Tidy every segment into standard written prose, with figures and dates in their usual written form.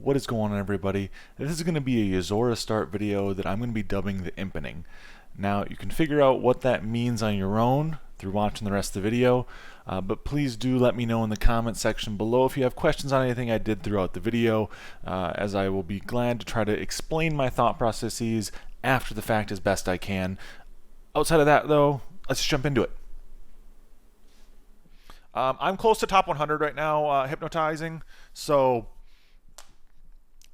What is going on, everybody? This is going to be a Yozora start video that I'm going to be dubbing the impening. Now, you can figure out what that means on your own through watching the rest of the video, but please do let me know in the comment section below if you have questions on anything I did throughout the video, as I will be glad to try to explain my thought processes after the fact as best I can. Outside of that, though, let's just jump into it. I'm close to top 100 right now, hypnotizing, so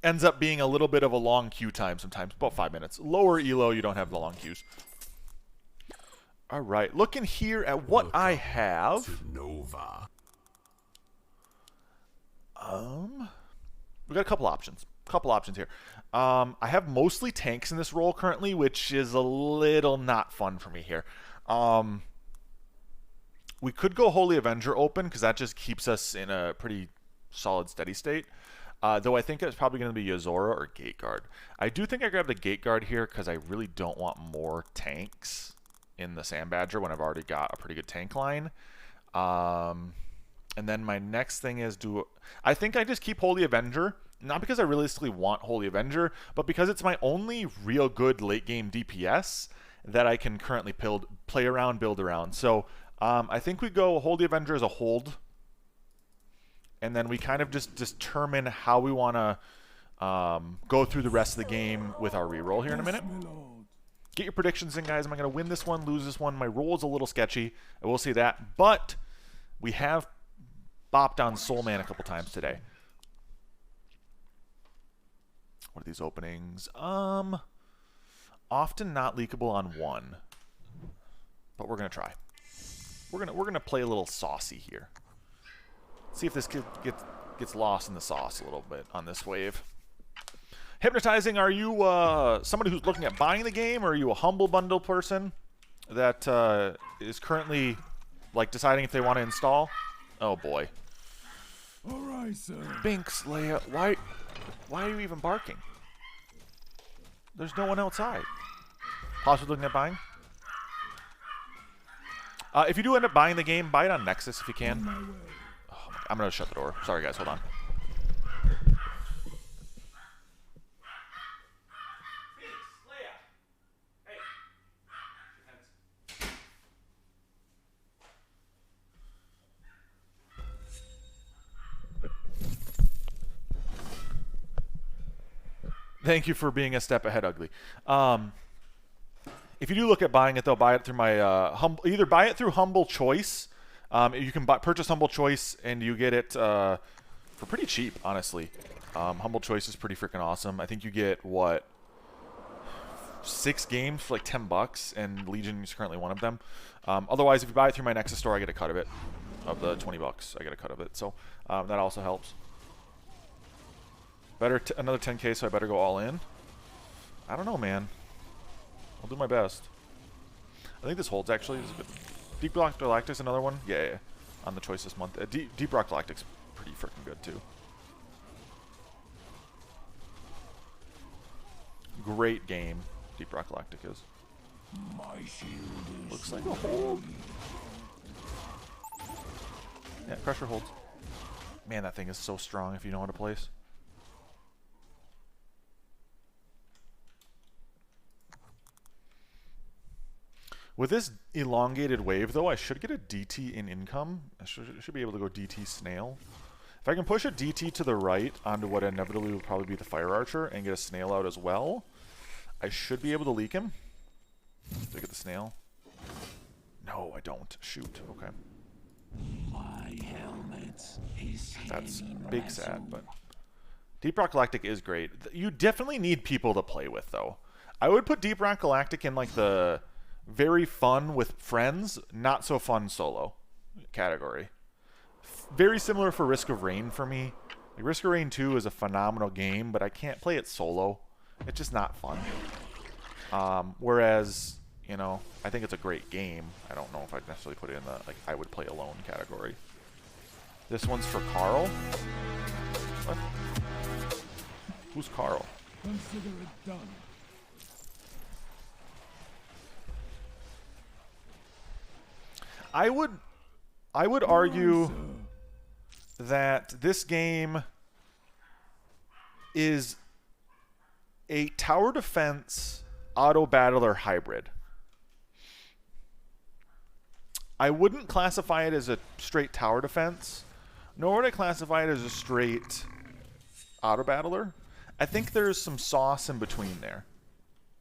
ends up being a little bit of a long queue time sometimes, about 5 minutes. Lower elo, you don't have the long queues. All right, looking here at what I have. Nova. We got a couple options. Here. I have mostly tanks in this role currently, which is a little not fun for me here. We could go Holy Avenger open because that just keeps us in a pretty solid steady state. Though I think it's probably going to be Yozora or Gate Guard. I do think I grabbed the Gate Guard here because I really don't want more tanks in the Sand Badger when I've already got a pretty good tank line. And then my next thing is I think I just keep Holy Avenger. Not because I realistically want Holy Avenger, but because it's my only real good late game DPS that I can currently play around, build around. So I think we go Holy Avenger as a hold. And then we kind of just determine how we want to go through the rest of the game with our reroll here in a minute. Get your predictions in, guys. Am I going to win this one, lose this one? My roll is a little sketchy. I will say that. But we have bopped on Soul Man a couple times today. What are these openings? Often not leakable on one. But we're going to try. We're gonna play a little saucy here. See if this kid gets lost in the sauce a little bit on this wave. Hypnotizing, are you somebody who's looking at buying the game, or are you a humble bundle person that is currently like deciding if they want to install? Oh boy. All right, sir. Binks, Leia, why are you even barking? There's no one outside. Possibly looking at buying? If you do end up buying the game, buy it on Nexus if you can. Oh, I'm going to shut the door. Sorry, guys. Hold on. Thank you for being a step ahead, Ugly. If you do look at buying it, though, buy it through my either buy it through Humble Choice. You can purchase Humble Choice, and you get it for pretty cheap, honestly. Humble Choice is pretty freaking awesome. I think you get, what, 6 games for like $10, and Legion is currently one of them. Otherwise, if you buy it through my Nexus Store, I get a cut of it. Of the $20, I get a cut of it. So that also helps. Another 10K, so I better go all in. I don't know, man. I'll do my best. I think this holds, actually. Deep Rock Galactic's another one. Yeah, on the choice this month. Deep Rock Galactic's pretty freaking good, too. Great game, Deep Rock Galactic is. My shield is Looks like a hold. Yeah, pressure holds. Man, that thing is so strong if you know how to place. With this elongated wave, though, I should get a DT in income. I should be able to go DT Snail. If I can push a DT to the right onto what inevitably will probably be the Fire Archer and get a Snail out as well, I should be able to leak him. Do I get the Snail? No, I don't. Shoot. Okay. my helmet is That's heavy big metal. sad, but Deep Rock Galactic is great. You definitely need people to play with, though. I would put Deep Rock Galactic in like the very fun with friends, not so fun solo category. Very similar for Risk of Rain for me. Like Risk of Rain 2 is a phenomenal game, but I can't play it solo. It's just not fun. Whereas, you know, I think it's a great game. I don't know if I'd necessarily put it in the like I would play alone category. This one's for Carl. What? Who's Carl? Consider it done. I would argue that this game is a tower defense auto battler hybrid. I wouldn't classify it as a straight tower defense, nor would I classify it as a straight auto battler. I think there's some sauce in between there.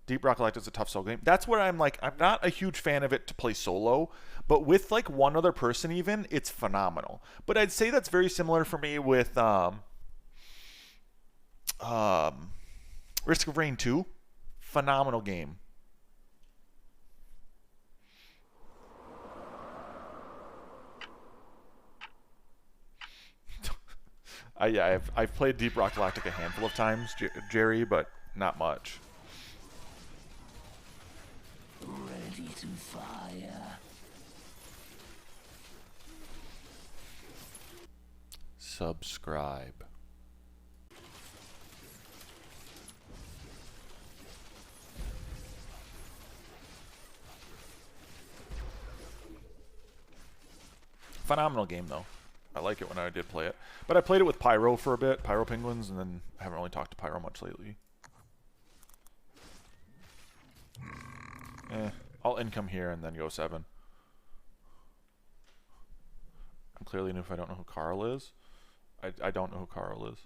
Deep Rock Galactic is a tough solo game. That's where I'm like, I'm not a huge fan of it to play solo, but with like one other person even, it's phenomenal. But I'd say that's very similar for me with Risk of Rain 2. Phenomenal game. Yeah, I've played Deep Rock Galactic a handful of times, Jerry, but not much. Ready to fire. Subscribe. Phenomenal game, though. I like it when I did play it. But I played it with Pyro for a bit, Pyro Penguins, and then I haven't really talked to Pyro much lately. I'll income here and then go 7. I'm clearly new if I don't know who Carl is. I don't know who Carl is.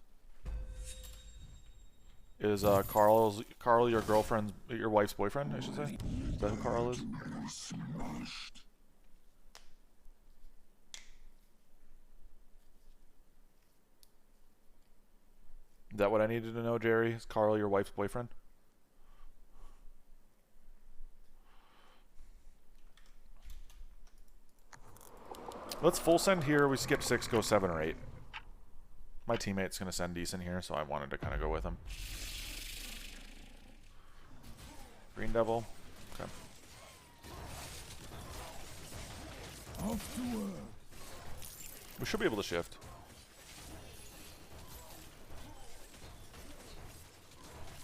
Is Carl your girlfriend's, your wife's boyfriend, I should say? Is that who Carl is? Is that what I needed to know, Jerry? Is Carl your wife's boyfriend? Let's full send here. We skip 6, go 7 or 8. My teammate's going to send decent here, so I wanted to kind of go with him. Green Devil. Okay. Off to work. We should be able to shift.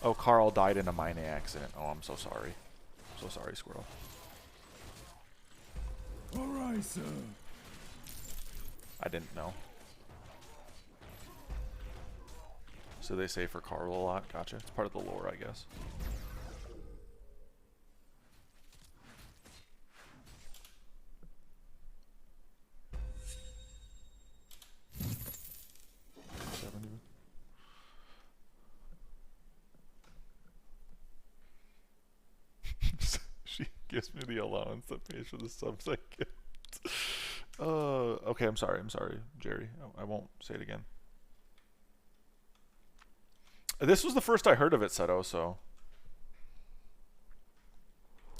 Oh, Carl died in a mining accident. Oh, I'm so sorry. I'm so sorry, Squirrel. All right, sir. I didn't know. So they say for Carl a lot. Gotcha. It's part of the lore, I guess. She gives me the allowance that pays for the subs I get. Okay, I'm sorry, Jerry. I won't say it again. This was the first I heard of it, Seto, so...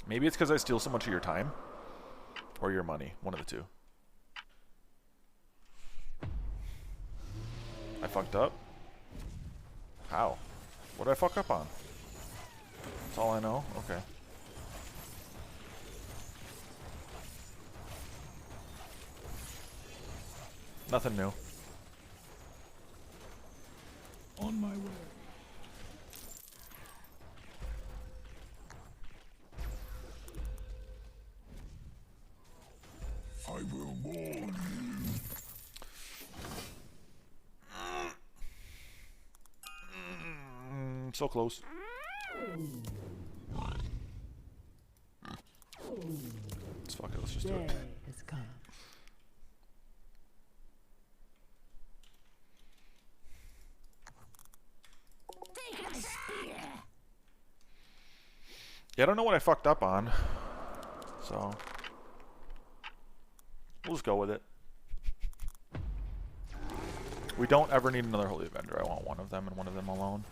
Maybe it's because I steal so much of your time. Or your money. One of the two. I fucked up? How? What did I fuck up on? That's all I know? Okay. Nothing new. On my way. I will warn you. So close. Let's fuck it. Let's just do it. Has come. Yeah, I don't know what I fucked up on. So we'll just go with it. We don't ever need another Holy Avenger. I want one of them and one of them alone.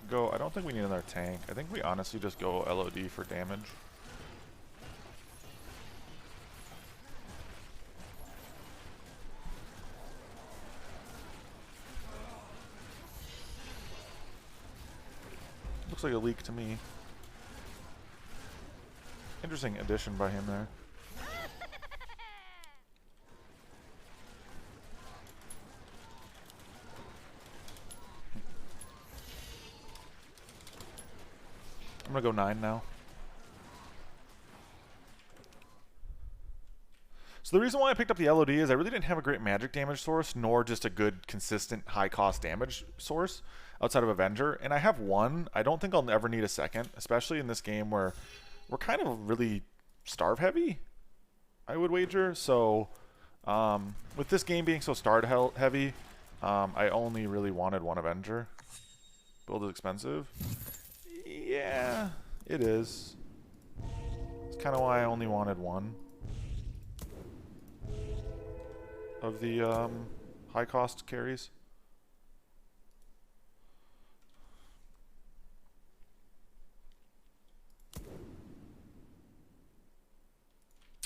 Go. I don't think we need another tank. I think we honestly just go LOD for damage. Looks like a leak to me. Interesting addition by him there. I'm gonna go 9 now. So the reason why I picked up the LOD is I really didn't have a great magic damage source, nor just a good, consistent, high-cost damage source outside of Avenger. And I have one. I don't think I'll ever need a second, especially in this game where we're kind of really starve-heavy, I would wager. So with this game being so starve-heavy, I only really wanted one Avenger. Build is expensive. Yeah, it is. It's kind of why I only wanted one of the high cost carries.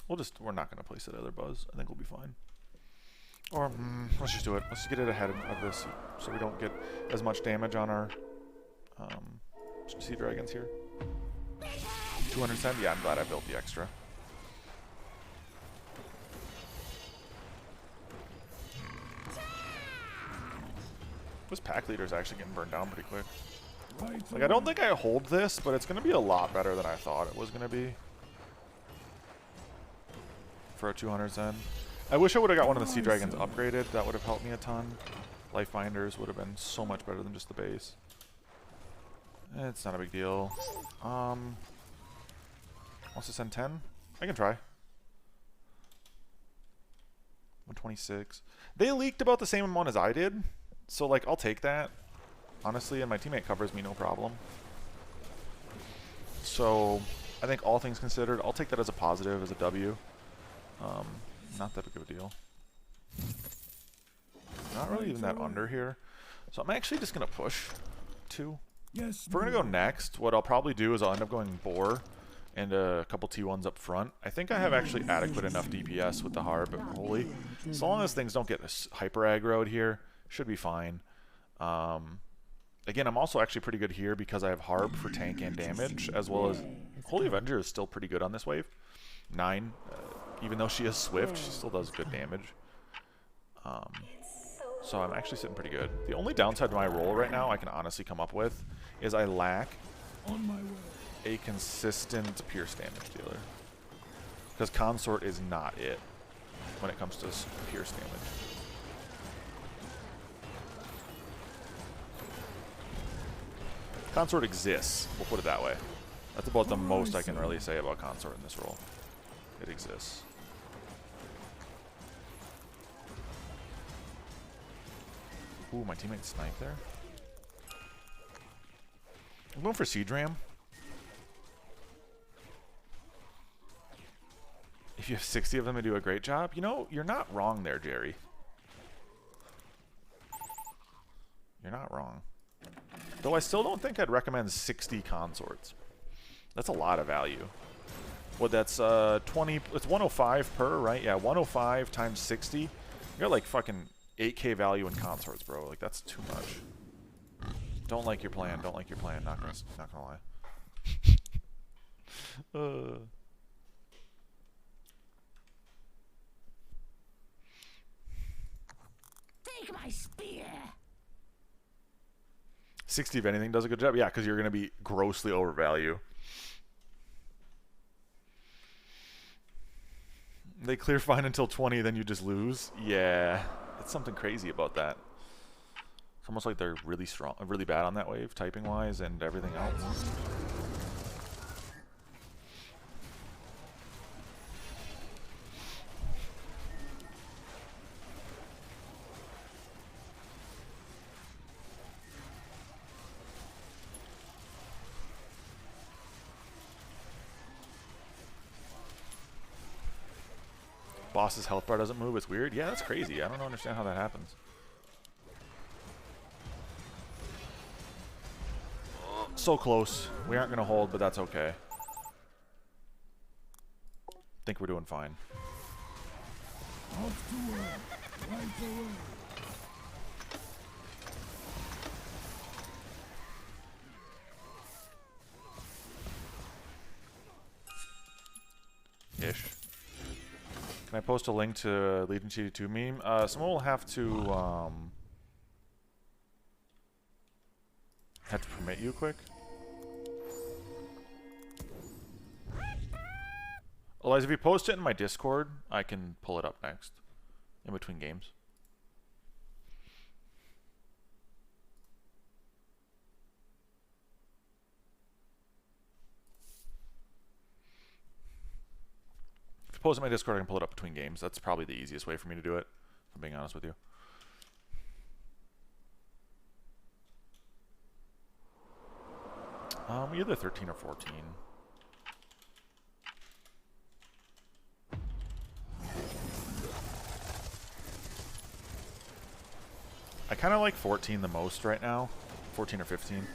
We're not going to place that other buzz. I think we'll be fine. Or let's just do it. Let's just get it ahead of this so we don't get as much damage on our sea dragons here. 210? Yeah, I'm glad I built the extra. This pack leader is actually getting burned down pretty quick. Like, I don't think I hold this, but it's going to be a lot better than I thought it was going to be. For a 210. I wish I would have got one of the sea dragons upgraded. That would have helped me a ton. Life binders would have been so much better than just the base. It's not a big deal. Wants to send 10? I can try. 126. They leaked about the same amount as I did. So, like, I'll take that. Honestly, and my teammate covers me no problem. So, I think all things considered, I'll take that as a positive, as a W. Not that big of a deal. Not really even that under here. So I'm actually just going to push 2. Yes. If we're going to go next, what I'll probably do is I'll end up going Boar and a couple T1s up front. I think I have actually adequate enough DPS with the Harp and Holy. So long as things don't get hyper aggroed here, should be fine. Again, I'm also actually pretty good here because I have Harp for tank and damage, as well as Holy Avenger is still pretty good on this wave. 9. Even though she is swift, she still does good damage. So I'm actually sitting pretty good. The only downside to my role right now I can honestly come up with is I lack a consistent pierce damage dealer. Because Consort is not it when it comes to pierce damage. Consort exists, we'll put it that way. That's about the most I can really say about Consort in this role. It exists. Ooh, my teammate sniped there. I'm going for Siege Ram. If you have 60 of them, they do a great job. You know, you're not wrong there, Jerry. You're not wrong. Though I still don't think I'd recommend 60 consorts. That's a lot of value. What, that's 20, it's 105 per, right? Yeah, 105 times 60. You got like fucking 8k value in consorts, bro. Like, that's too much. Don't like your plan. Don't like your plan. Not gonna lie. Take my spear. 60 if anything does a good job. Yeah, because you're gonna be grossly overvalue. They clear fine until 20, then you just lose. Yeah, it's something crazy about that. It's almost like they're really strong, really bad on that wave, typing wise and everything else. Boss's health bar doesn't move. It's weird. Yeah, that's crazy. I don't understand how that happens. So close. We aren't going to hold, but that's okay. Think we're doing fine. Off to work. Right away. Ish. Can I post a link to Legion CD2 meme? Someone will have to permit you quick. Eliza, if you post it in my Discord, I can pull it up next, in between games. If you post it in my Discord, I can pull it up between games. That's probably the easiest way for me to do it, if I'm being honest with you. Either 13 or 14. I kind of like 14 the most right now, 14 or 15,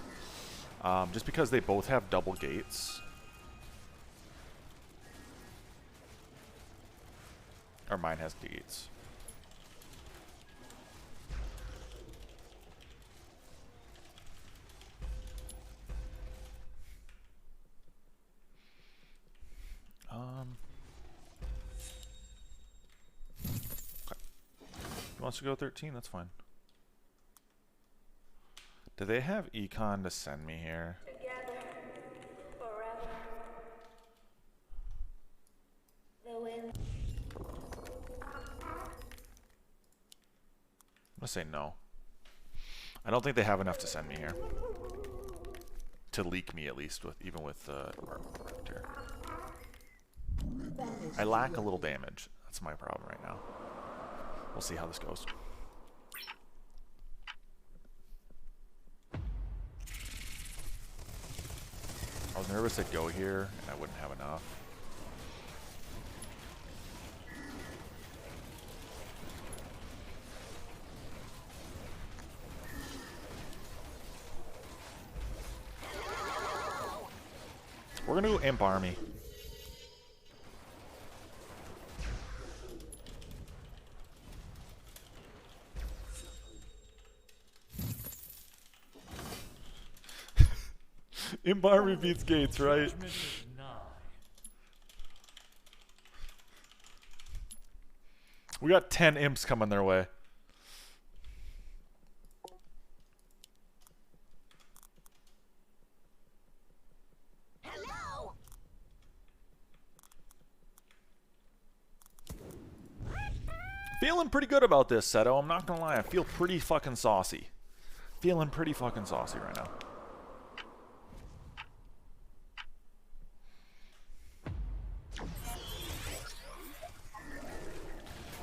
just because they both have double gates. Or mine has gates. Okay. He wants to go 13, that's fine. Do they have econ to send me here? Together, forever. The wind. I'm gonna say no. I don't think they have enough to send me here. To leak me, at least, with even with Raptor. I lack a little damage. That's my problem right now. We'll see how this goes. I was nervous I'd go here and I wouldn't have enough. We're gonna go Imp Army. Imp Army beats Gates, right? We got 10 imps coming their way. Hello. Feeling pretty good about this, Seto. I'm not gonna lie. I feel pretty fucking saucy. Feeling pretty fucking saucy right now.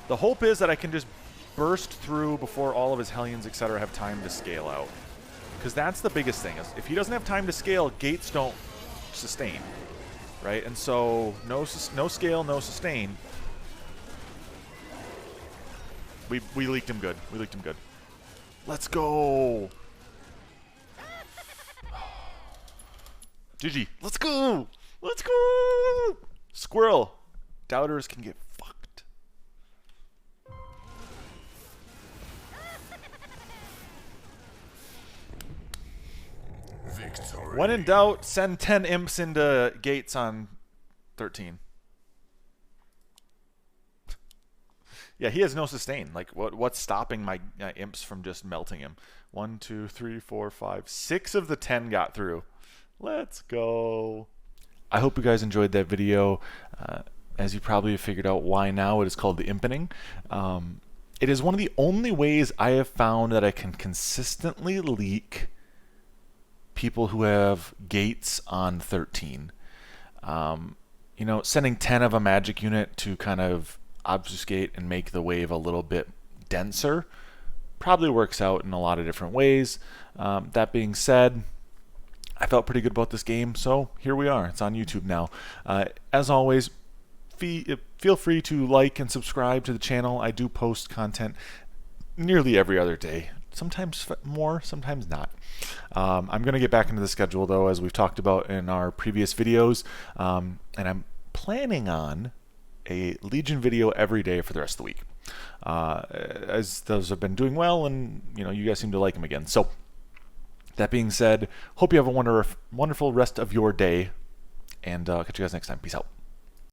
The hope is that I can just burst through before all of his Hellions, etc. have time to scale out. Because that's the biggest thing. Is if he doesn't have time to scale, gates don't sustain. Right? And so, no scale, no sustain. We leaked him good. We leaked him good. Let's go! GG. Let's go! Let's go! Squirrel. Doubters can get fucked. Victory. When in doubt, send 10 imps into gates on 13. Yeah, he has no sustain. Like, what's stopping my imps from just melting him? 1, 2, 3, 4, 5, 6 of the 10 got through. Let's go. I hope you guys enjoyed that video. As you probably have figured out why now, it is called the impening. It is one of the only ways I have found that I can consistently leak people who have gates on 13. You know, sending 10 of a magic unit to kind of obfuscate and make the wave a little bit denser probably works out in a lot of different ways. That being said, I felt pretty good about this game, so here we are. It's on YouTube now. As always, feel free to like and subscribe to the channel. I do post content nearly every other day. Sometimes more, sometimes not. I'm going to get back into the schedule, though, as we've talked about in our previous videos. And I'm planning on a Legion video every day for the rest of the week. As those have been doing well, and you guys seem to like them again. So, that being said, hope you have a wonderful rest of your day, and catch you guys next time. Peace out.